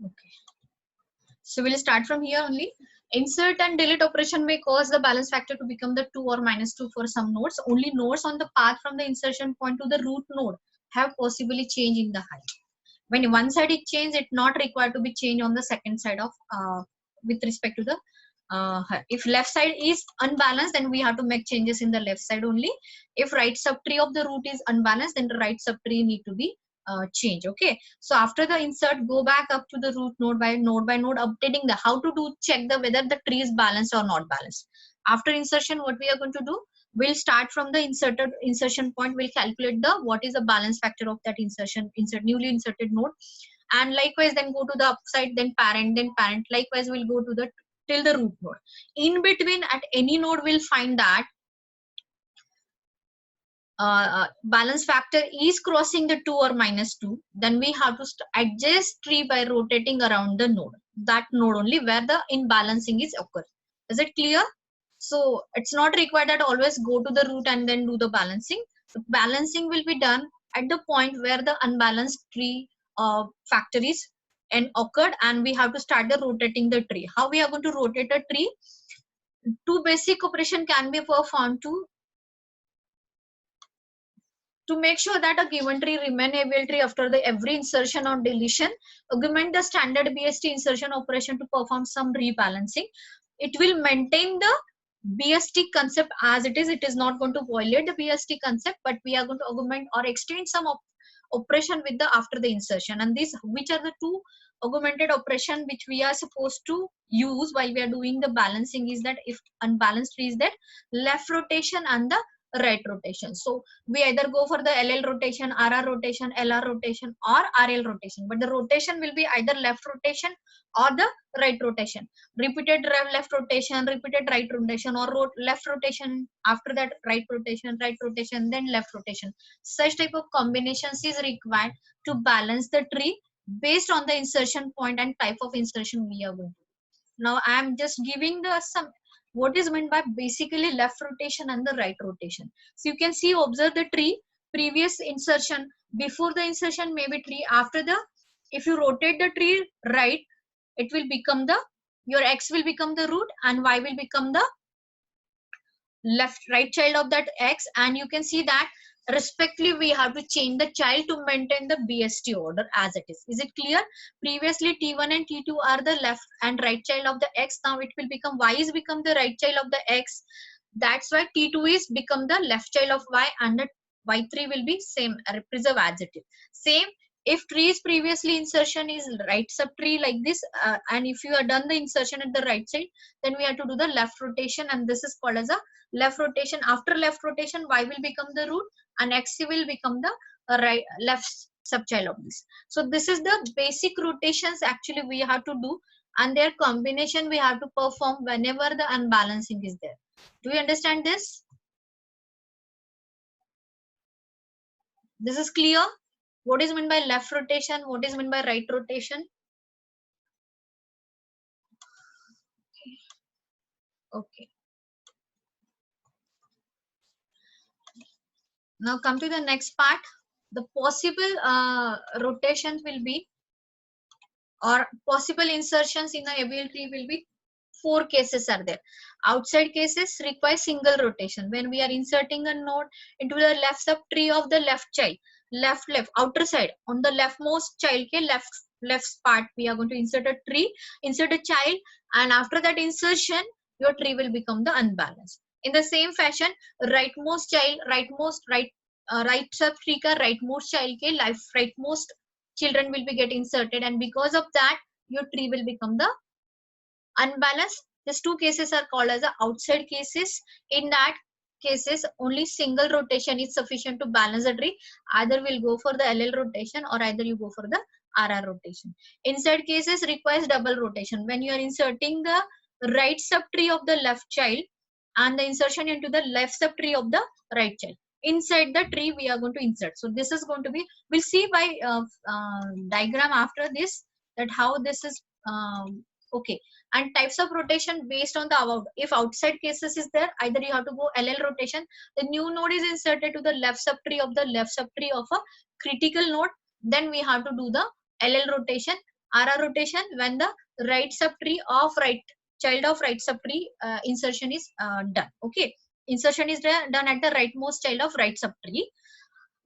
Okay. So we'll start from here only. Insert and delete operation may cause the balance factor to become the 2 or -2 for some nodes. Only nodes on the path from the insertion point to the root node have possibly change in the height. When one side is changed, it's not required to be changed on the second side of with respect to the if left side is unbalanced, then we have to make changes in the left side only. If right subtree of the root is unbalanced, then the right subtree need to be changed. Okay, so after the insert, go back up to the root node by node updating the how to do check the whether the tree is balanced or not balanced. After insertion, what we are going to do, we'll start from the insertion point. We'll calculate the what is the balance factor of that newly inserted node, and likewise then go to the upside, then parent, likewise we'll go to the till the root node. In between, at any node, we'll find that balance factor is crossing the 2 or -2, then we have to adjust tree by rotating around the node, that node only where the imbalancing is occur. Is it clear? So it's not required that always go to the root and then do the balancing. The balancing will be done at the point where the unbalanced tree factor is and occurred, and we have to start the rotating the tree. How we are going to rotate a tree? Two basic operation can be performed to make sure that a given tree remain able tree after the every insertion or deletion. Augment the standard BST insertion operation to perform some rebalancing. It will maintain the BST concept as it is. It is not going to violate the BST concept, but we are going to augment or extend some operation with the after the insertion. And these, which are the two augmented operation which we are supposed to use while we are doing the balancing, is that if unbalanced tree is that left rotation and the right rotation. So we either go for the LL rotation, RR rotation, LR rotation, or RL rotation, but the rotation will be either left rotation or the right rotation. Repeated left rotation, repeated right rotation, or left rotation, after that right rotation, then left rotation. Such type of combinations is required to balance the tree based on the insertion point and type of insertion we are going to. Now I am just giving the some what is meant by basically left rotation and the right rotation. So you can see, observe the tree, previous insertion, before the insertion maybe tree, after the, if you rotate the tree right, it will become the, your X will become the root and Y will become the right child of that X, and you can see that respectively we have to change the child to maintain the BST order as it is. Is it clear? Previously T1 and T2 are the left and right child of the X. Now it will become Y is become the right child of the X. That's why T2 is become the left child of Y, and the Y3 will be same, preserve as it is. Same, if tree is previously insertion is right subtree like this, and if you are done the insertion at the right side, then we have to do the left rotation, and this is called as a left rotation. After left rotation, Y will become the root and X will become the right left subchild of this. So this is the basic rotations actually we have to do, and their combination we have to perform whenever the unbalancing is there. Do you understand this? This is clear? What is meant by left rotation? What is meant by right rotation? Okay. Now come to the next part. The possible rotations will be, or possible insertions in the ABL tree will be 4 cases are there. Outside cases require single rotation. When we are inserting a node into the left subtree of the left child, left outer side on the leftmost child ke left part, we are going to insert a tree, insert a child, and after that insertion your tree will become the unbalanced. In the same fashion, rightmost child, right subtree ka rightmost child ke rightmost children will be get inserted, and because of that your tree will become the unbalanced. These two cases are called as the outside cases. In that cases, only single rotation is sufficient to balance the tree. Either we'll go for the LL rotation or either you go for the RR rotation. Inside cases requires double rotation. When you are inserting the right subtree of the left child and the insertion into the left subtree of the right child, inside the tree we are going to insert. So this is going to be, we'll see by diagram after this that how this is okay. And types of rotation based on the if outside cases is there, either you have to go LL rotation, the new node is inserted to the left subtree of a critical node, then we have to do the LL rotation, RR rotation when the right subtree of right child of right subtree insertion is done. Okay, insertion is done at the rightmost child of right subtree.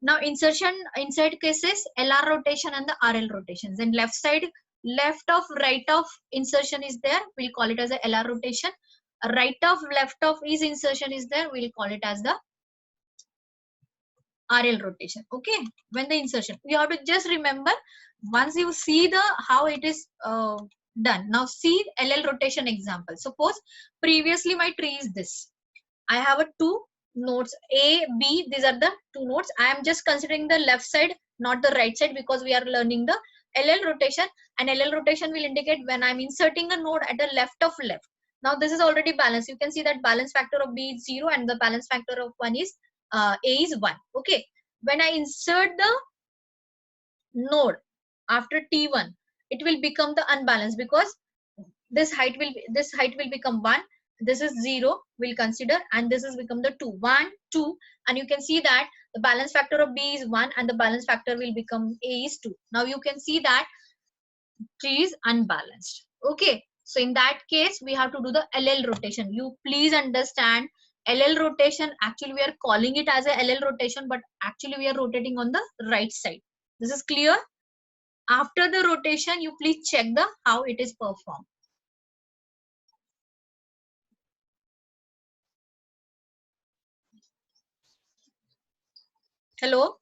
Now insertion inside cases LR rotation and the RL rotation. Then left side left of right of insertion is there, we'll call it as a LR rotation. Right of left of is insertion is there, we'll call it as the RL rotation. Okay, when the insertion, you have to just remember once you see the how it is done. Now see LL rotation example. Suppose previously my tree is this. I have a two nodes A, B. These are the two nodes. I am just considering the left side, not the right side, because we are learning the LL rotation, and LL rotation will indicate when I'm inserting a node at the left of left. Now this is already balanced. You can see that balance factor of B is 0 and the balance factor of 1 is A is 1. Okay. When I insert the node after T1, it will become the unbalanced because this height will become 1, this is 0 we'll consider, and this is become the 2, 1 2, and you can see that the balance factor of B is 1 and the balance factor will become A is 2. Now you can see that tree is unbalanced. Okay, so in that case we have to do the LL rotation. You please understand, LL rotation, actually we are calling it as a LL rotation, but actually we are rotating on the right side. This is clear? After the rotation you please check the how it is performed. Hello?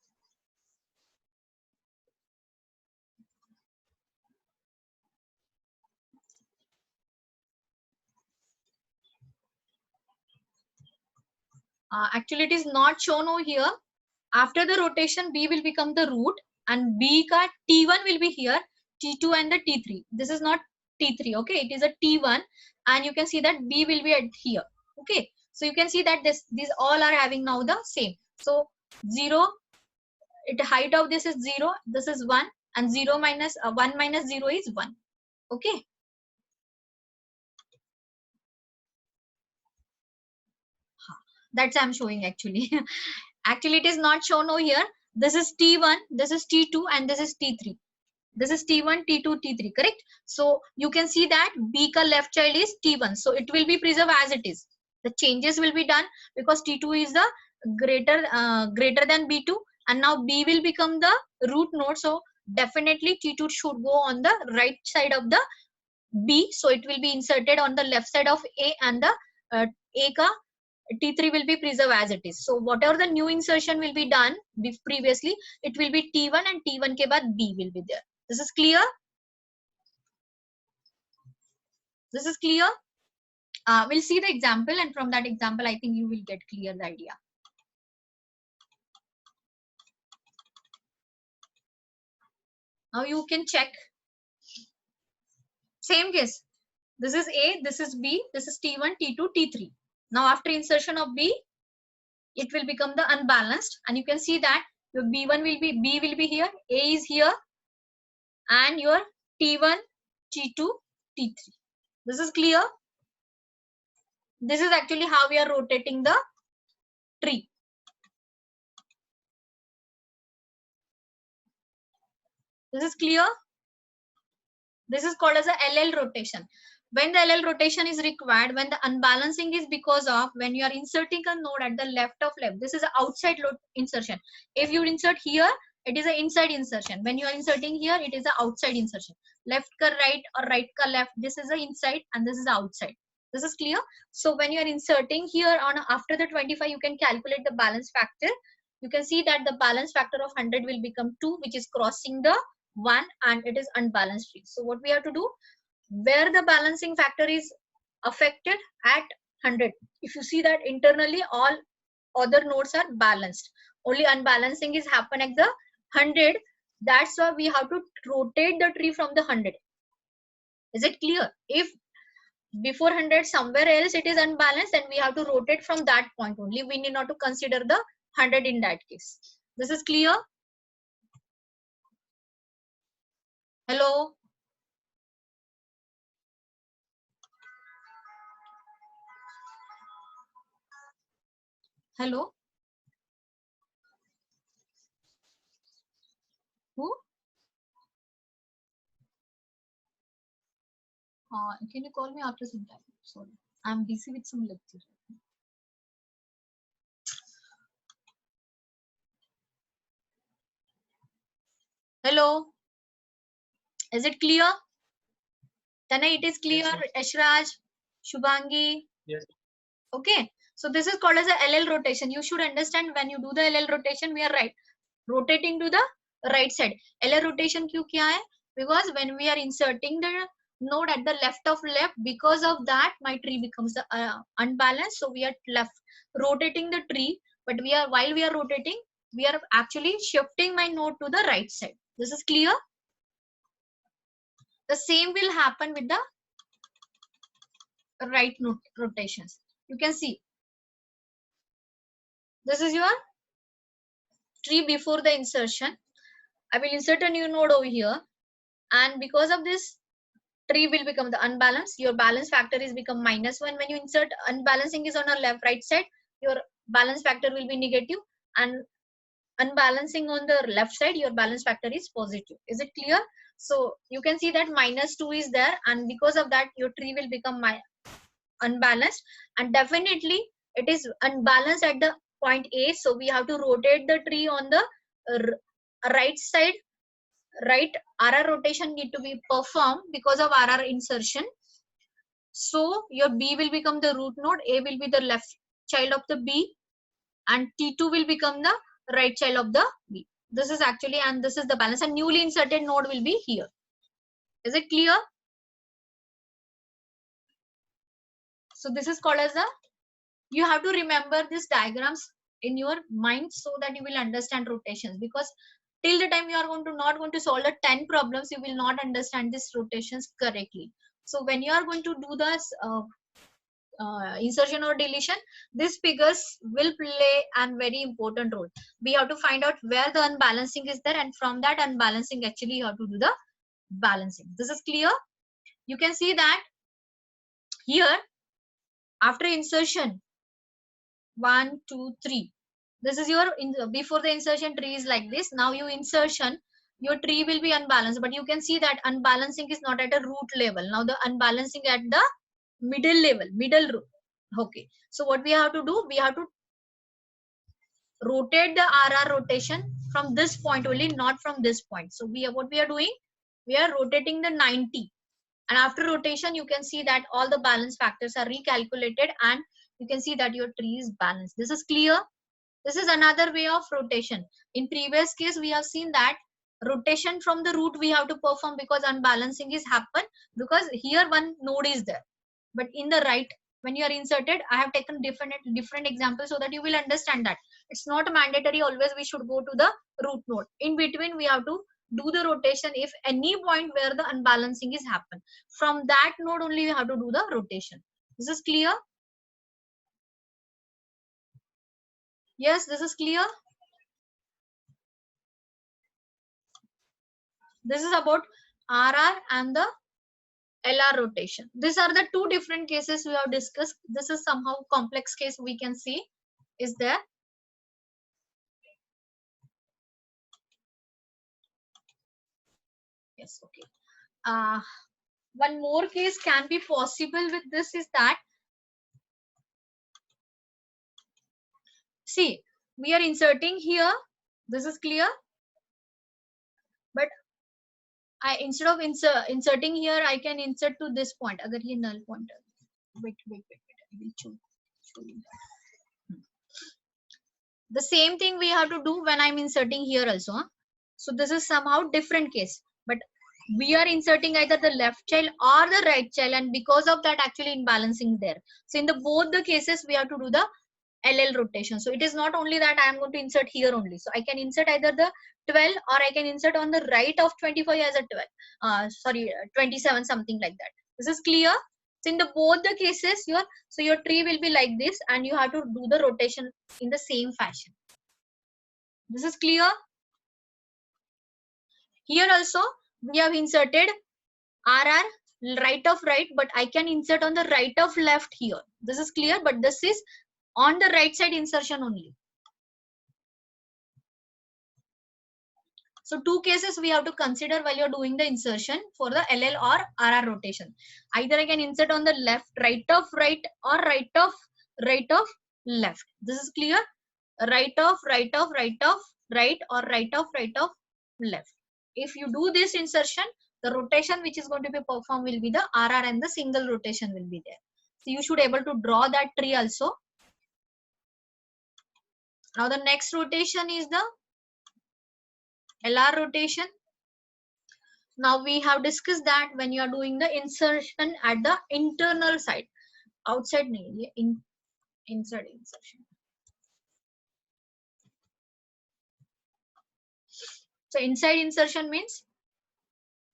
Actually it is not shown over here. After the rotation B will become the root and B ka T1 will be here, T2 and the T3. This is not T3, okay, it is a T1, and you can see that B will be at here. Okay, so you can see that these all are having now the same. So 0, it height of this is 0, this is 1, and 0 minus 1 minus 0 is 1. Okay, that's I'm showing actually. Actually it is not shown over here. This is T1, this is T2, and this is T3. This is T1, T2, T3, correct? So you can see that B ka left child is T1. So it will be preserved as it is. The changes will be done because T2 is the greater than B2, and now B will become the root node. So definitely T2 should go on the right side of the B. So it will be inserted on the left side of A, and the A ka T3 will be preserved as it is. So whatever the new insertion will be done previously, it will be T1, and T1 ke baad B will be there. This is clear? This is clear? We'll see the example, and from that example, I think you will get clear the idea. Now you can check. Same case. This is A, this is B, this is T1, T2, T3. Now after insertion of B, it will become the unbalanced, and you can see that your B1 will be, B will be here, A is here, and your T1, T2, T3. This is clear? This is actually how we are rotating the tree. This is clear? This is called as a LL rotation. When the LL rotation is required, when the unbalancing is because of when you are inserting a node at the left of left. This is an outside load insertion. If you insert here, it is an inside insertion. When you are inserting here, it is an outside insertion. Left ka right or right ka left, this is the inside and this is the outside. This is clear? So when you are inserting here on after the 25, you can calculate the balance factor. You can see that the balance factor of 100 will become 2, which is crossing the 1, and it is unbalanced tree. So what we have to do, where the balancing factor is affected at 100, if you see that internally all other nodes are balanced, only unbalancing is happen at the 100. That's why we have to rotate the tree from the 100. Is it clear? If before 100 somewhere else it is unbalanced, then we have to rotate from that point only. We need not to consider the 100 in that case. This is clear? Hello? Hello? Who? Can you call me after some time? Sorry, I'm busy with some lecture. Hello, is it clear? Tanay, it is clear. Yes, Ashraj, Shubhangi. Yes. Okay. So this is called as a LL rotation. You should understand when you do the LL rotation, we are right rotating to the right side. LL rotation क्यों किया है? Because when we are inserting the node at the left of left, because of that my tree becomes unbalanced. So we are left rotating the tree, but while we are rotating, we are actually shifting my node to the right side. This is clear. The same will happen with the right node rotations. You can see this is your tree before the insertion. I will insert a new node over here, and because of this, tree will become the unbalanced. Your balance factor is become -1. When you insert unbalancing is on the left right side, your balance factor will be negative, and unbalancing on the left side, your balance factor is positive. Is it clear? So you can see that -2 is there, and because of that, your tree will become unbalanced, and definitely it is unbalanced at the point A. So we have to rotate the tree on the right side. Right, RR rotation need to be performed because of RR insertion. So your B will become the root node, A will be the left child of the B, and T2 will become the right child of the B. This is actually, and this is the balance, and newly inserted node will be here. Is it clear? So this is called as a, you have to remember these diagrams in your mind so that you will understand rotations, because till the time you are not going to solve the 10 problems, you will not understand these rotations correctly. So when you are going to do this insertion or deletion, these figures will play a very important role. We have to find out where the unbalancing is there, and from that unbalancing actually you have to do the balancing. This is clear. You can see that here after insertion 1 2 3, this is your before the insertion tree is like this. Now you insertion, your tree will be unbalanced, but you can see that unbalancing is not at a root level. Now the unbalancing at the middle level, middle root. Okay, so what we have to do, we have to rotate the RR rotation from this point only, not from this point. So what we are doing, we are rotating the 90, and after rotation you can see that all the balance factors are recalculated, and you can see that your tree is balanced. This is clear. This is another way of rotation. In previous case we have seen that rotation from the root we have to perform because unbalancing is happen, because here one node is there. But in the right, when you are inserted, I have taken different examples so that you will understand that it's not mandatory always we should go to the root node. In between we have to do the rotation if any point where the unbalancing is happen. From that node only we have to do the rotation. This is clear? Yes, this is clear. This is about RR and the LR rotation. These are the two different cases we have discussed. This is somehow complex case we can see is there. Yes, okay. One more case can be possible with this is that, see, we are inserting here. This is clear. But instead of inserting here, I can insert to this point. Agar ye null pointer. Wait. I will show you that. The same thing we have to do when I'm inserting here also. Huh? So this is somehow different case. But we are inserting either the left child or the right child, and because of that actually imbalancing there. So in the both the cases we have to do the LL rotation. So it is not only that I am going to insert here only. So I can insert either the 12 or I can insert on the right of 25 as a 12. 27, something like that. This is clear. So in the both the cases, your tree will be like this, and you have to do the rotation in the same fashion. This is clear. Here also we have inserted RR right of right, but I can insert on the right of left here. This is clear, but this is on the right side insertion only. So two cases we have to consider while you're doing the insertion for the LL or RR rotation. Either I can insert on the left, right of right, or right of left. This is clear. Right of right of right of right, or right of left. If you do this insertion, the rotation which is going to be performed will be the RR, and the single rotation will be there. So you should able to draw that tree also. Now the next rotation is the LR rotation. Now we have discussed that when you are doing the insertion at the internal side, outside inside insertion. So inside insertion means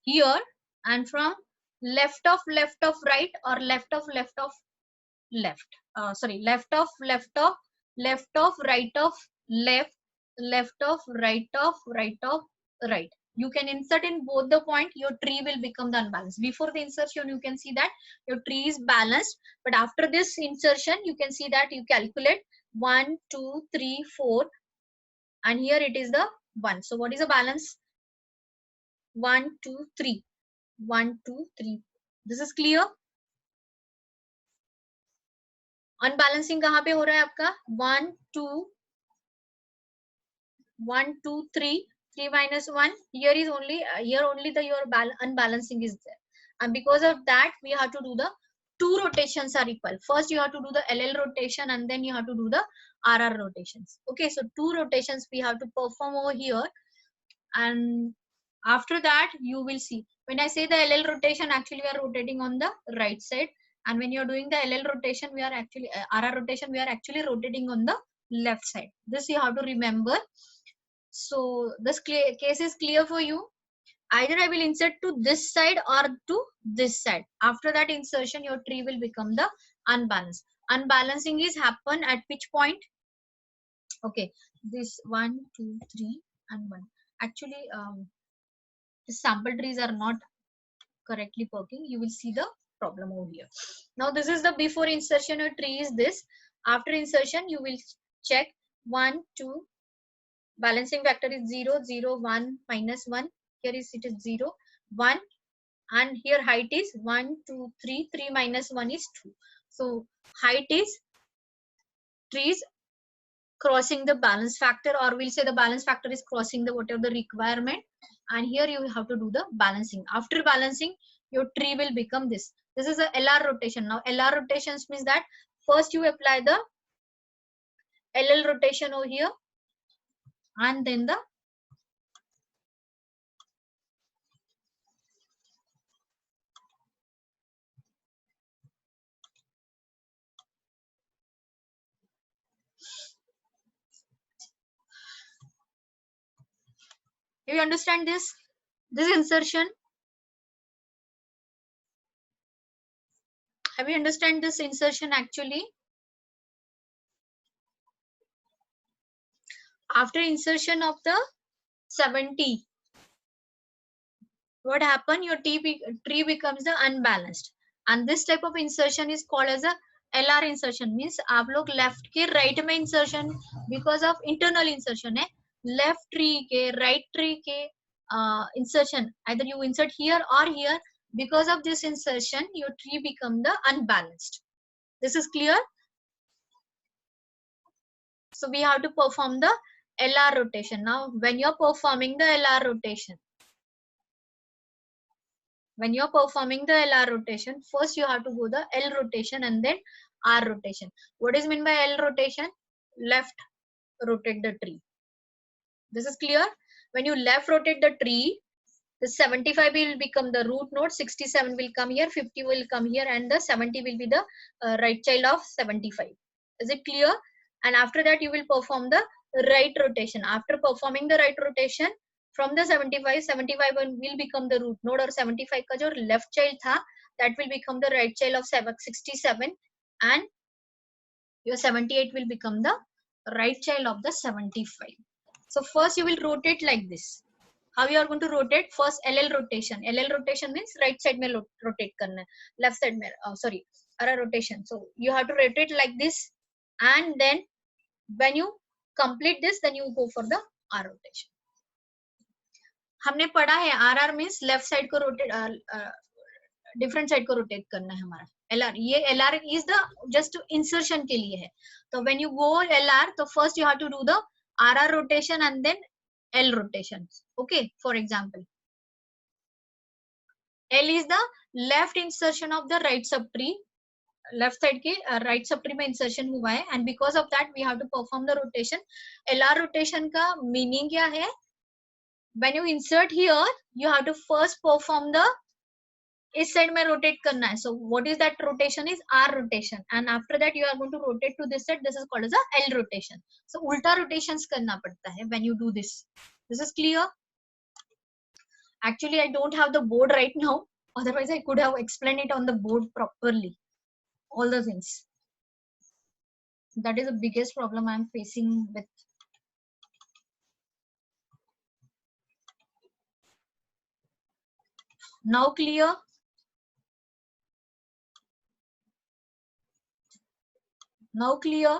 here, and from left of right, or left of left, sorry, left of right of left, left of right. You can insert in both the point, your tree will become the unbalanced. Before the insertion you can see that your tree is balanced, but after this insertion you can see that you calculate 1 2 3 4, and here it is the 1. So what is the balance? 1 2 3, 1 2 3. This is clear. Unbalancing कहाँ पे हो रहा है आपका? 1 2 1 2 3, 3 minus 1. Here is only the your unbalancing is there, and because of that we have to do the two rotations are equal. First you have to do the LL rotation, and then you have to do the RR rotations. Okay, so two rotations we have to perform over here, and after that you will see, when I say the LL rotation, actually we are rotating on the right side, and when you are doing the LL rotation, we are actually RR rotation, we are actually rotating on the left side. This you have to remember. So this case is clear for you. Either I will insert to this side or to this side. After that insertion, your tree will become the unbalanced. Unbalancing is happen at which point? Okay, this 1 2 3 and 1. Actually the sample trees are not correctly working. You will see the problem over here. Now this is the before insertion, your tree is this. After insertion you will check 1 2, balancing factor is 0 0 1 minus 1. Here is it is 0 1, and here height is 1 2 3, 3 minus 1 is 2. So height is trees crossing the balance factor, or we'll say the balance factor is crossing the whatever the requirement, and here you have to do the balancing. After balancing, your tree will become this. This is a LR rotation. Now LR rotations means that first you apply the LL rotation over here, and then the you understand this insertion? Have you understand this insertion? Actually after insertion of the 70, what happened? Your tree becomes the unbalanced, and this type of insertion is called as a LR insertion. Means आप लोग left के right में insertion because of internal insertion है, left tree के right tree के insertion, either you insert here or here. Because of this insertion, your tree become the unbalanced. This is clear. So we have to perform the LR rotation. Now when you're performing the LR rotation, when you're performing the LR rotation, first you have to go the L rotation and then R rotation. What is meant by L rotation? Left rotate the tree. This is clear. When you left rotate the tree, the 75 will become the root node, 67 will come here, 50 will come here, and the 70 will be the right child of 75. Is it clear? And after that you will perform the right rotation. After performing the right rotation, from the 75 will become the root node, or 75 का जो left child था, that will become the right child of 67, and your 78 will become the right child of the 75. So first you will rotate like this. How you are going to rotate? First LL rotation. LL rotation means right side में rotate करना, left side में sorry, RR rotation. So you have to rotate like this, and then when you complete this, then you go for the R rotation. हमने पढ़ा है RR means left side को rotate, different side को rotate करना है हमारा। LR, ये LR is the just insertion के लिए है। तो व्हेन यू गो LR, तो first you have to do the RR rotation and then L rotation. Okay, for example L is the left insertion of the right subtree, left side के right subtree में insertion हुआ है, and because of that we have to perform the rotation. LR rotation का meaning क्या है? When you insert here you have to first perform the, इस side में rotate करना है, so what is that rotation is R rotation, and after that you are going to rotate to this side, this is called as a L rotation. सो उल्टा rotations करना पड़ता है when you do this. This is clear? Actually, I don't have the board right now. Otherwise, I could have explained it on the board properly. All the things. That is the biggest problem I am facing with. Now clear? Now clear?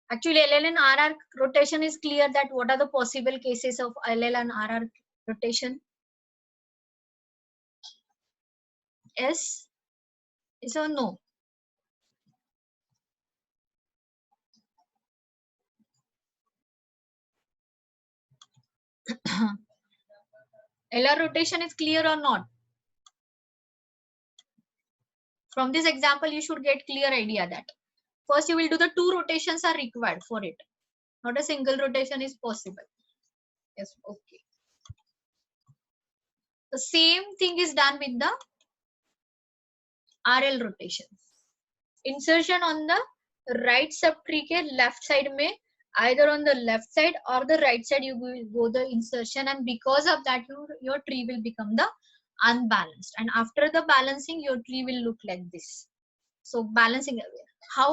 Actually, LL and RR rotation is clear. That what are the possible cases of LL and RR rotation? Yes? Yes or no? LR rotation is clear or not? From this example, you should get clear idea that first you will do the 2 rotations are required for it. Not a single rotation is possible. Yes, okay. The same thing is done with the RL rotation. Insertion on the right subtree के left side में, either on the left side or the right side you will go the insertion, and because of that your tree will become the unbalanced, and after the balancing your tree will look like this. So balancing how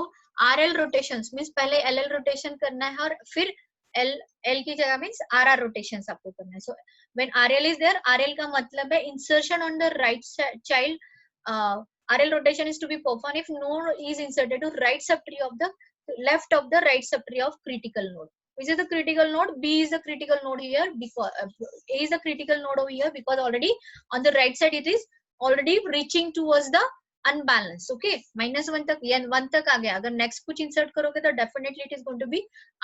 RL rotations means पहले LL rotation करना है और फिर L की जगह means RR rotations आपको करना है. So when RL is there, RL का मतलब है insertion on the right child. RL rotation is to be performed if node is inserted to right subtree of the left of the right subtree of critical node. Which is the critical node? B is the critical node here because A is the critical node over here because already on the right side it is already reaching towards the unbalanced. Okay, -1 तक या 1 तक आ गया. अगर next कुछ insert करोगे तो definitely it is going to be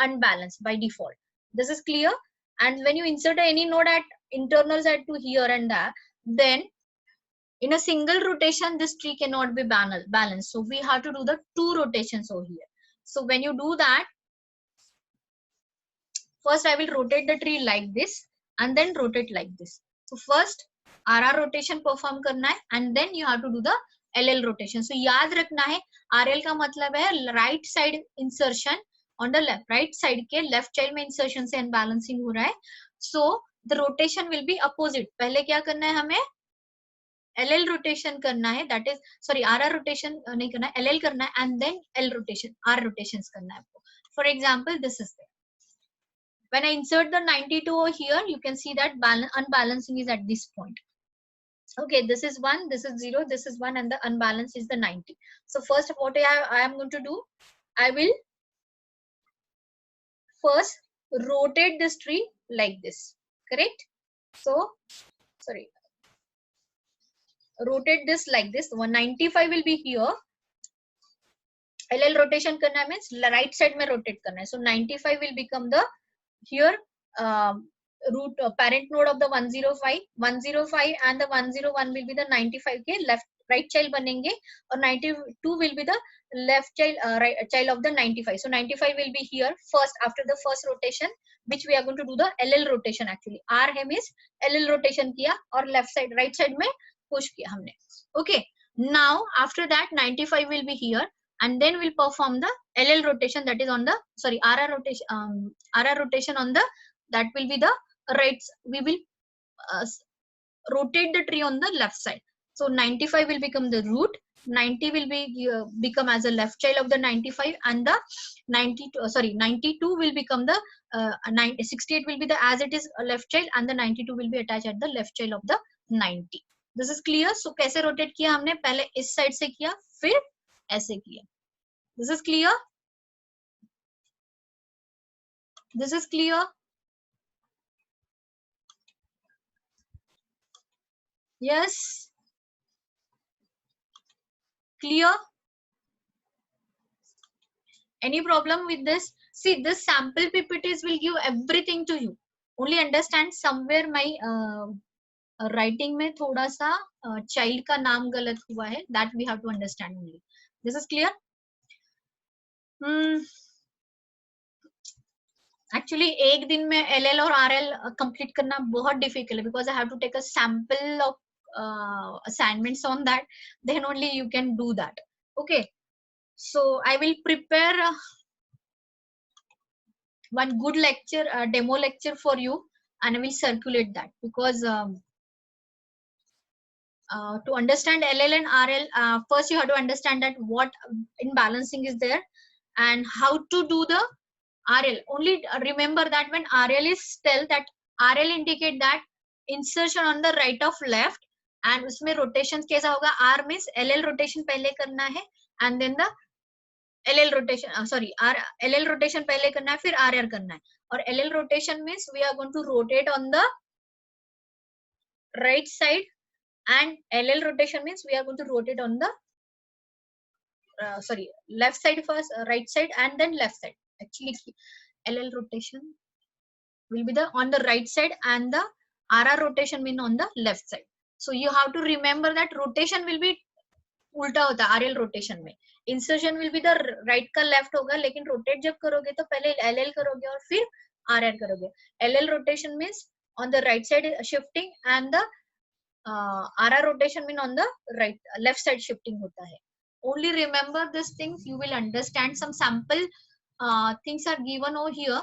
unbalanced by default. This is clear. And when you insert any node at internals at to here and there, then in a single rotation this tree cannot be balanced. So we have to do the 2 rotations over here. So when you do that, first I will rotate the tree like this and then rotate like this. So first RR rotation perform करना है and then you have to do the LL rotation. So याद रखना है RL का मतलब है right side insertion on the left, right side के left child में insertion से unbalancing हो रहा है. So the rotation will be opposite. पहले क्या करना है हमें LL rotation करना है, that is sorry RR rotation नहीं करना है, LL करना है and then L rotation, R rotations करना है आपको. For example, this is there. When I insert the 92 over here, you can see that unbalancing is at this point. Okay, this is 1, this is 0, this is 1, and the unbalance is the 90. So first what I am going to do, I will first rotate this tree like this, correct? So, sorry, rotate this like this. 195 will be here. LL rotation करना means right side में rotate करना है. So 95 will become the here root parent node of the 105. 105 and the 101 will be the 95 के left right child बनेंगे और 92 will be the left child right child of the 95. So 95 will be here first after the first rotation, which we are going to do the LL rotation actually. R है means LL rotation किया और left side right side में push किया हमने. Okay, now after that 95 will be here and then we'll perform the LL rotation, that is on the sorry RR rotation on the, that will be the right, we will rotate the tree on the left side. So 95 will become the root, 90 will be become as a left child of the 95 and the 92 will become the 68 will be the as it is a left child and the 92 will be attached at the left child of the 90. This is clear. So कैसे rotate किया हमने, पहले इस side से किया फिर ऐसे किया. This is clear. This is clear. Yes, clear? Any problem with this? See, this sample PPTs will give everything to you. Only understand somewhere my writing में थोड़ा सा child का नाम गलत हुआ है. That we have to understand only. This is clear? Actually एक दिन में LL और RL complete करना बहुत difficult है because I have to take a sample of assignments on that. Then only you can do that. Okay. So I will prepare one good lecture, demo lecture for you, and I will circulate that because to understand LL and RL, first you have to understand that what imbalancing is there and how to do the RL. Only remember that when RL is tell that RL indicate that insertion on the right of left and उसमें rotation कैसा होगा? R means LL rotation पहले करना है and then the LL rotation LL rotation पहले करना है फिर RR करना है और LL rotation means we are going to rotate on the right side and LL rotation means we are going to rotate on the left side first, right side and then left side. Actually LL rotation will be the on the right side and the RR rotation mean on the left side. So you have to remember that rotation will be उल्टा होता है RL rotation में. Insertion will be the right का left होगा लेकिन rotate जब करोगे तो पहले LL करोगे और फिर RR करोगे. LL rotation means on the right side shifting and the RR rotation mean on the right left side shifting होता है. Only remember these things, you will understand. Some sample things are given over here.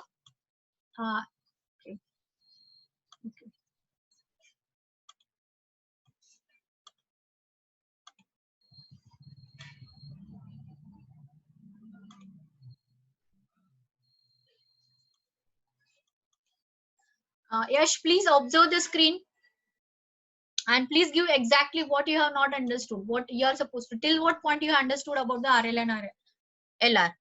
Okay. Okay. Yash, please observe the screen and please give exactly what you have not understood, what you are supposed to, till what point you have understood about the RL and LR.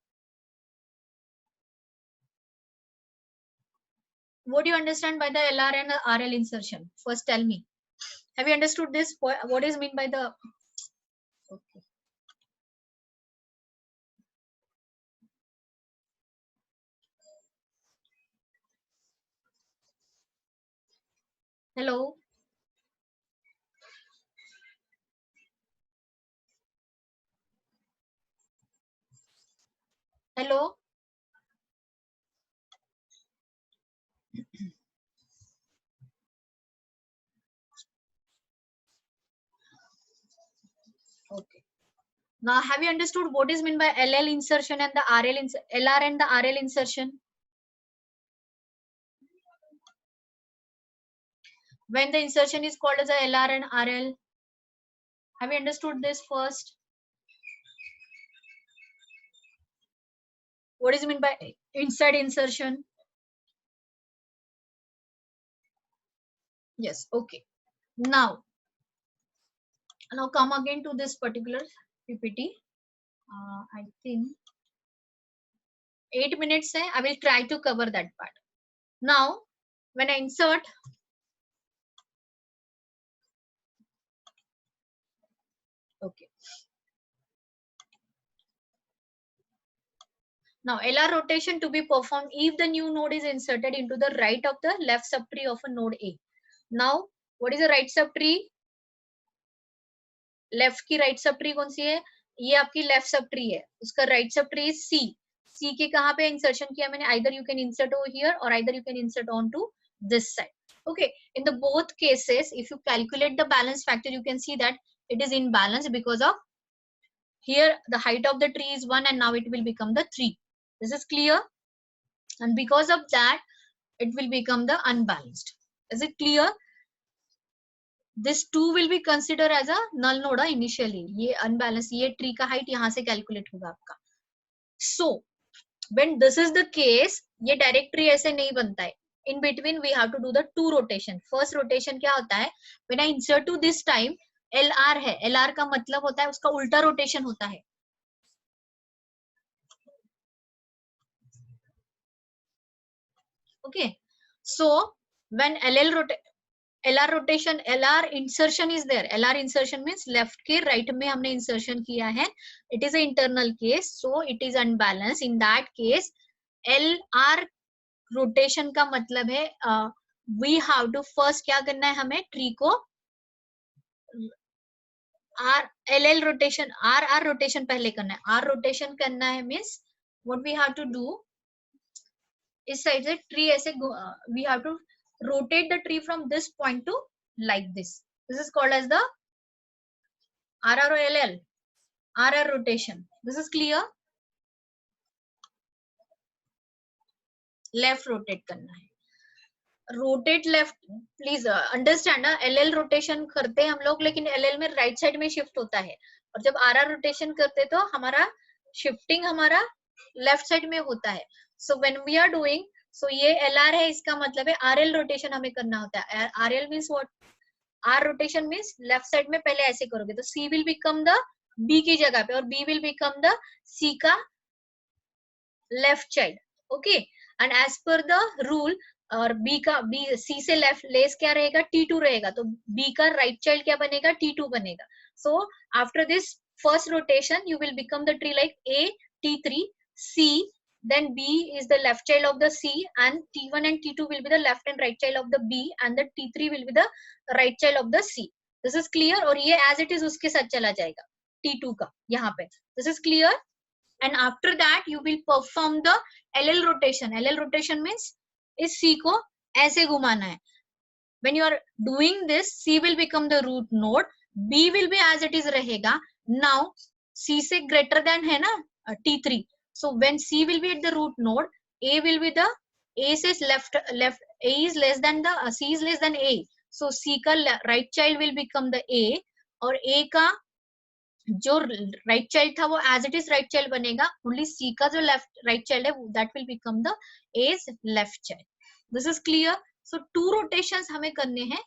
What do you understand by the LR and the RL insertion? First tell me. Have you understood this? What is mean by the... Okay. Hello. Hello. Okay. Now, have you understood what is meant by LL insertion and the LR and the RL insertion? When the insertion is called as a LR and RL, have you understood this first? What is meant by inside insertion? Yes. Okay. Now come again to this particular PPT. I think 8 minutes. I will try to cover that part. Now, when I insert, okay. Now, LR rotation to be performed if the new node is inserted into the right of the left subtree of a node A. Now, what is the right subtree? Left की right subtree कौन सी है? ये आपकी left subtree है. उसका right subtree is C. C के कहाँ पे insertion किया मैंने? Either you can insert over here or either you can insert onto this side. Okay. In the both cases, if you calculate the balance factor, you can see that it is imbalanced because of here the height of the tree is 1 and now it will become the 3. This is clear? And because of that, it will become the unbalanced. Is it clear? This 2 will be considered as a null node initially. ये unbalanced, ये tree का height यहाँ से calculate होगा आपका. So, when this is the case, ये direct tree ऐसे नहीं बनता है. In between, we have to do the 2 rotation. First rotation क्या होता है? When I insert to this time, LR है. LR का मतलब होता है उसका उल्टा rotation होता है. Okay. So, when LL rotate, LR rotation, LR insertion is there. LR insertion means left के right में हमने insertion किया है. It is an internal case, so it is unbalanced. In that case, LR rotation का मतलब है we have to first क्या करना है, हमें tree को LL rotation, RR rotation पहले करना है. R rotation करना है means what we have to do, इस साइड से ट्री ऐसे we have to rotate the tree from this point to like this. This is called as the RR or LL, RR rotation. This is clear. Left rotate करना है. Rotate left, please understand ना, LL rotation करते हैं हम लोग, लेकिन LL में right side में शिफ्ट होता है, और जब RR रोटेशन करते तो हमारा शिफ्टिंग हमारा लेफ्ट साइड में होता है. So when we are doing, so ये LR है, इसका मतलब है RL रोटेशन हमें करना होता है. RL means what, R rotation means left side में पहले ऐसे करोगे तो C will become the B की जगह पे, और B will become the C का left child. Okay, and as per the rule, और B का C से लेफ्ट लेस क्या रहेगा, T2 रहेगा, तो B का राइट चाइल्ड क्या बनेगा, T2 बनेगा. So after this first rotation you will become the tree like A, T3, C, then B is the left child of the C, and T1 and T2 will be the left and right child of the B, and the T3 will be the right child of the C. This is clear. और ये as it is उसके साथ चला जाएगा T2 का यहाँ पे. This is clear. And after that you will perform the LL rotation. LL rotation means इस C को ऐसे घुमाना है. When you are doing this, C will become the root node, B will be as it is रहेगा. Now C से greater than है ना T3, so when C will be at the root node, A will be the, A says left, A is less than the C is less than A, so C का right child will become the A, और A का जो right child था वो as it is right child बनेगा. Only C का जो left right child है that will become the as left child. This is clear. So 2 rotations हमें करने हैं.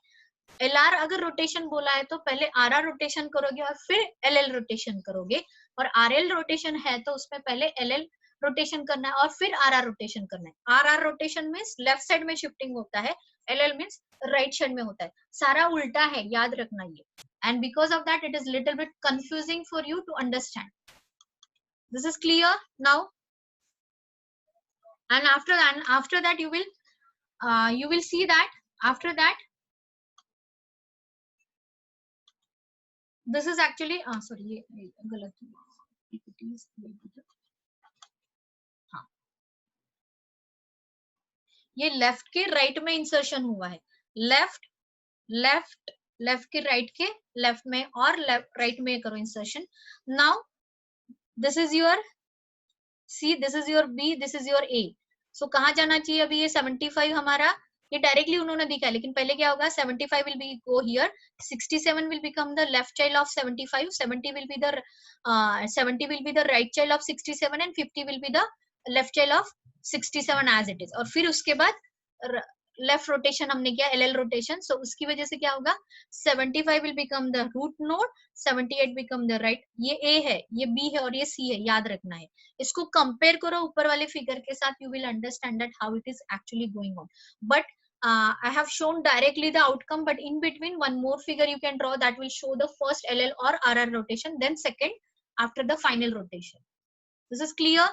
LR अगर रोटेशन बोला है तो पहले RR रोटेशन करोगे और फिर LL रोटेशन करोगे, और RL रोटेशन है तो उसमें पहले LL रोटेशन करना है और फिर RR रोटेशन करना है. RR rotation means left side में शिफ्टिंग होता है, LL मींस राइट साइड में होता है. सारा उल्टा है, याद रखना ये. And because of that it is little bit confusing for you to understand. This is clear now. And after that you will see that after that this is actually sorry ये गलत हुआ. हाँ, ये लेफ्ट के right में insertion हुआ है. Left left left के राइट के लेफ्ट में और लेफ्ट राइट में करो insertion. Now this is your C, this is your B, this is your A. सो कहाँ जाना चाहिए अभी ये 75 हमारा, ये डायरेक्टली उन्होंने दिखा, लेकिन पहले क्या होगा, 75 will be go here, 67 will become the left child of 75, 70 will be the 70 will be the right child of 67, and 50 will be the left child of 67 as it is. और फिर उसके बाद लेफ्ट रोटेशन हमने किया, LL rotation. सो उसकी वजह से क्या होगा, 75 will become the root node, 78 become the right. ये A है, ये B है और ये C है, याद रखना है. इसको कंपेयर करो ऊपर वाले फिगर के साथ, you will understand that how it is actually going on. But I have shown directly the outcome, but in between one more figure you can draw that will show the first LL or RR rotation, then second after the final rotation. This is clear.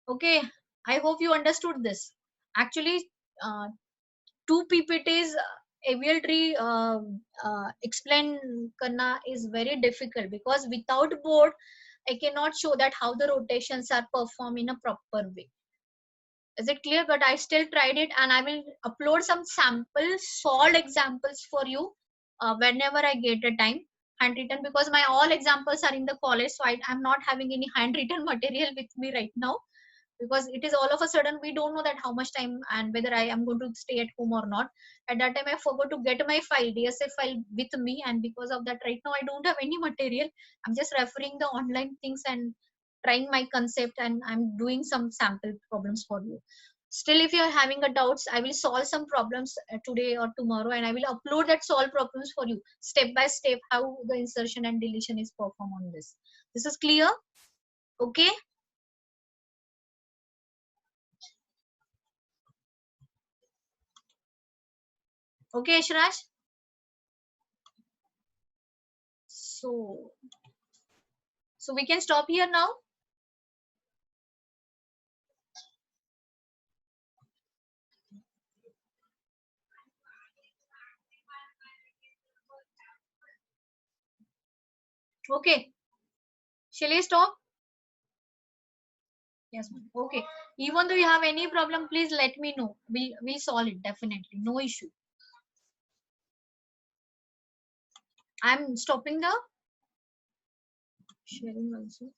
Okay, I hope you understood this. Actually 2 PPTs avial tree explain karna is very difficult, because without board I cannot show that how the rotations are performed in a proper way. Is it clear? But I still tried it, and I will upload some sample solved examples for you whenever I get a time, handwritten, because my all examples are in the college, so I'm not having any handwritten material with me right now, because it is all of a sudden we don't know that how much time and whether I am going to stay at home or not. At that time I forgot to get my file, DSA file with me, and because of that right now I don't have any material. I'm just referring the online things and trying my concept, and I'm doing some sample problems for you. Still, if you are having a doubts, I will solve some problems today or tomorrow, and I will upload that solved problems for you step by step, how the insertion and deletion is performed on this. This is clear? Okay. Okay, Ashraj. So we can stop here now. Okay, shall I stop? Yes, ma'am. Okay. Even though you have any problem, please let me know. We'll solve it definitely. No issue. I'm stopping the sharing also.